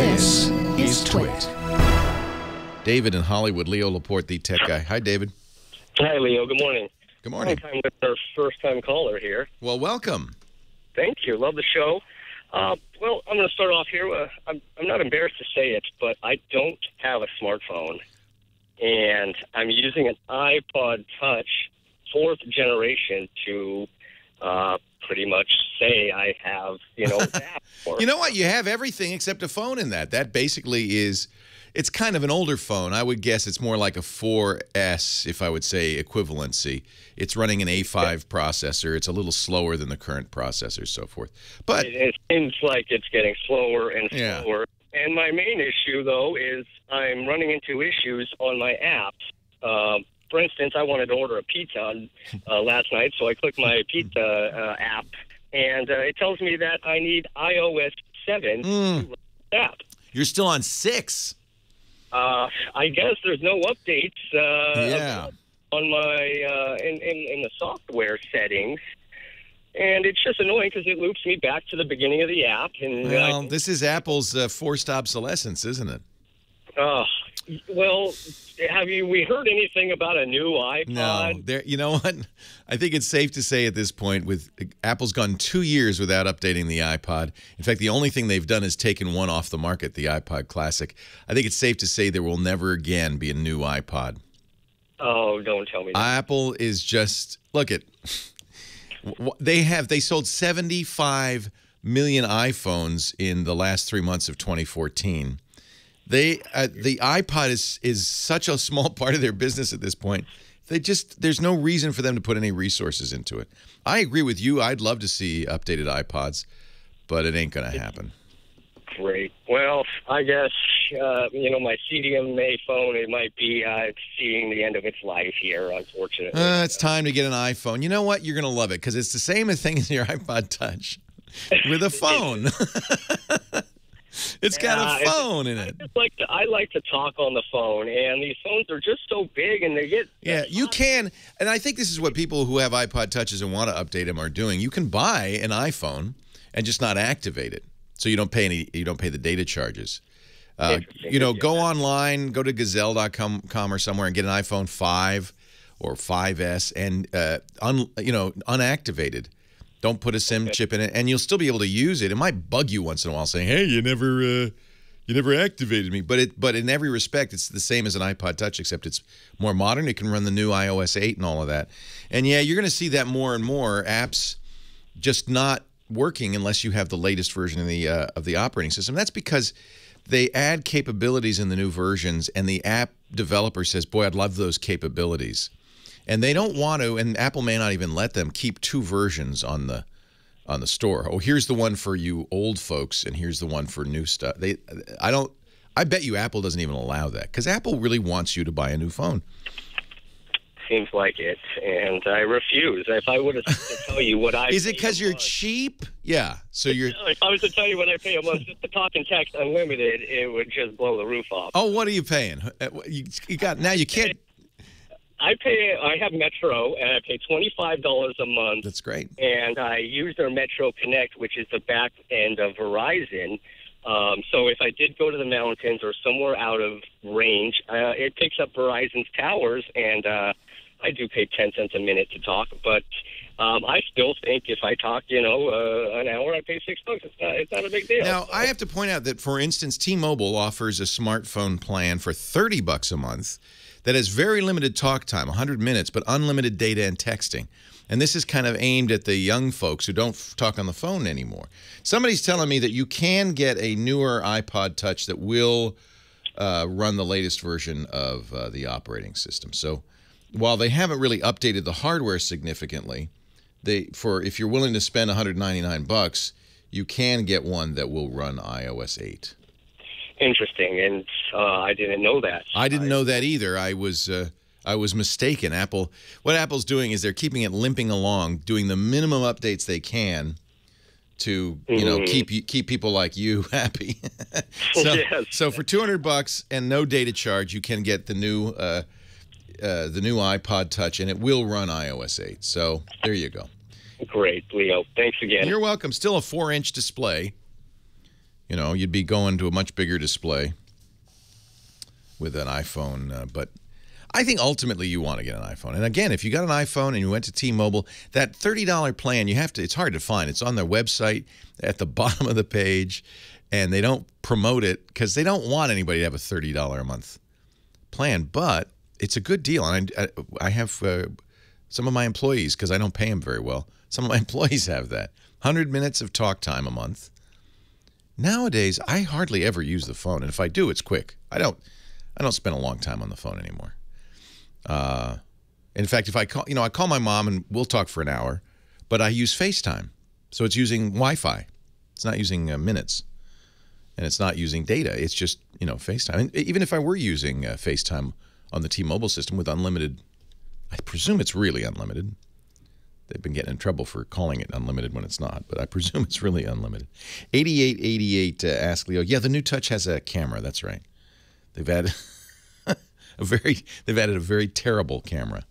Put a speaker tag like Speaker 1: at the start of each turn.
Speaker 1: This is TWiT.
Speaker 2: David in Hollywood, Leo Laporte, the tech guy. Hi, David.
Speaker 3: Hi, Leo. Good morning.
Speaker 2: Good morning.
Speaker 3: Long-time listener, first-time caller here.
Speaker 2: Well, welcome.
Speaker 3: Thank you. Love the show. Well, I'm going to start off here. I'm not embarrassed to say it, but I don't have a smartphone, and I'm using an iPod Touch 4th generation to pretty much say I have, that.
Speaker 2: You know what? You have everything except a phone in that. That basically is, it's kind of an older phone. I would guess it's more like a 4S, if I would say equivalency. It's running an A5 processor. It's a little slower than the current processors, so forth. But
Speaker 3: it seems like it's getting slower and slower.
Speaker 2: Yeah.
Speaker 3: And my main issue, though, is I'm running into issues on my apps. For instance, I wanted to order a pizza last night, so I clicked my pizza app, and it tells me that I need iOS 7 to run the app.
Speaker 2: You're still on 6.
Speaker 3: I guess there's no updates
Speaker 2: Yeah.
Speaker 3: on my in the software settings, and it's just annoying because it loops me back to the beginning of the app. And
Speaker 2: Well, this is Apple's forced obsolescence, isn't it?
Speaker 3: Well, we heard anything about a new iPod?
Speaker 2: No. You know what? I think it's safe to say at this point, with Apple's gone 2 years without updating the iPod. In fact, the only thing they've done is taken one off the market, the iPod Classic. I think it's safe to say there will never again be a new iPod.
Speaker 3: Oh, don't tell me that.
Speaker 2: Apple is just, look at, they sold 75 million iPhones in the last 3 months of 2014. The iPod is such a small part of their business at this point. There's no reason for them to put any resources into it. I agree with you. I'd love to see updated iPods, but it ain't going to happen.
Speaker 3: Great. Well, I guess, my CDMA phone, it might be seeing the end of its life here, unfortunately.
Speaker 2: It's time to get an iPhone. You know what? You're going to love it because it's the same thing as your iPod Touch with a phone. It's got a phone in it.
Speaker 3: I like to talk on the phone, and these phones are just so big, and they get...
Speaker 2: Yeah, you can, and I think this is what people who have iPod Touches and want to update them are doing. You can buy an iPhone and just not activate it, so you don't pay the data charges. Go online, go to Gazelle.com or somewhere and get an iPhone 5 or 5S and unactivated. Don't put a SIM chip in it, and you'll still be able to use it. It might bug you once in a while, saying, "Hey, you never activated me." But in every respect, it's the same as an iPod Touch, except it's more modern. It can run the new iOS 8 and all of that. And yeah, you're going to see that more and more. Apps just not working unless you have the latest version of the operating system. That's because they add capabilities in the new versions, and the app developer says, "Boy, I'd love those capabilities." And they don't want to, and Apple may not even let them keep 2 versions on the store. Oh, here's the one for you old folks, and here's the one for new stuff. I bet you Apple doesn't even allow that because Apple really wants you to buy a new phone.
Speaker 3: Seems like it, and I refuse. If I would have to tell you what I
Speaker 2: is it because you're cheap? Yeah. So you're.
Speaker 3: If I was to tell you what I pay a month just to talk and text unlimited, it would just blow the roof off.
Speaker 2: Oh, what are you paying? You can't.
Speaker 3: I have Metro, and I pay $25 a month.
Speaker 2: That's great.
Speaker 3: And I use their Metro Connect, which is the back end of Verizon. So if I did go to the mountains or somewhere out of range, it picks up Verizon's towers, and I do pay 10 cents a minute to talk. But I still think if I talk, an hour, I pay $6. It's not a big deal.
Speaker 2: Now, I have to point out that, for instance, T-Mobile offers a smartphone plan for $30 a month that has very limited talk time, 100 minutes, but unlimited data and texting. And this is kind of aimed at the young folks who don't talk on the phone anymore. Somebody's telling me that you can get a newer iPod Touch that will run the latest version of the operating system. So while they haven't really updated the hardware significantly, if you're willing to spend $199, you can get one that will run iOS 8.
Speaker 3: Interesting, and I didn't know that.
Speaker 2: I didn't know that either. I was mistaken. What Apple's doing is they're keeping it limping along, doing the minimum updates they can to keep people like you happy. So for $200 and no data charge, you can get the new iPod Touch, and it will run iOS 8. So there you go.
Speaker 3: Great, Leo. Thanks again.
Speaker 2: You're welcome. Still a 4-inch display. You know, you'd be going to a much bigger display with an iPhone. But I think ultimately you want to get an iPhone. And again, if you got an iPhone and you went to T-Mobile, that $30 plan, you have to, it's hard to find. It's on their website at the bottom of the page, and they don't promote it because they don't want anybody to have a $30 a month plan. But it's a good deal. And I have some of my employees, because I don't pay them very well, some of my employees have that. 100 minutes of talk time a month. Nowadays, I hardly ever use the phone, and if I do, it's quick. I don't spend a long time on the phone anymore. In fact, if I call, I call my mom and we'll talk for an hour, but I use FaceTime, so it's using Wi-Fi. It's not using minutes, and it's not using data. It's just FaceTime. And even if I were using FaceTime on the T-Mobile system with unlimited, I presume it's really unlimited. They've been getting in trouble for calling it unlimited when it's not, but I presume it's really unlimited. 8888 ask Leo. Yeah, the new Touch has a camera. That's right. They've added they've added a very terrible camera.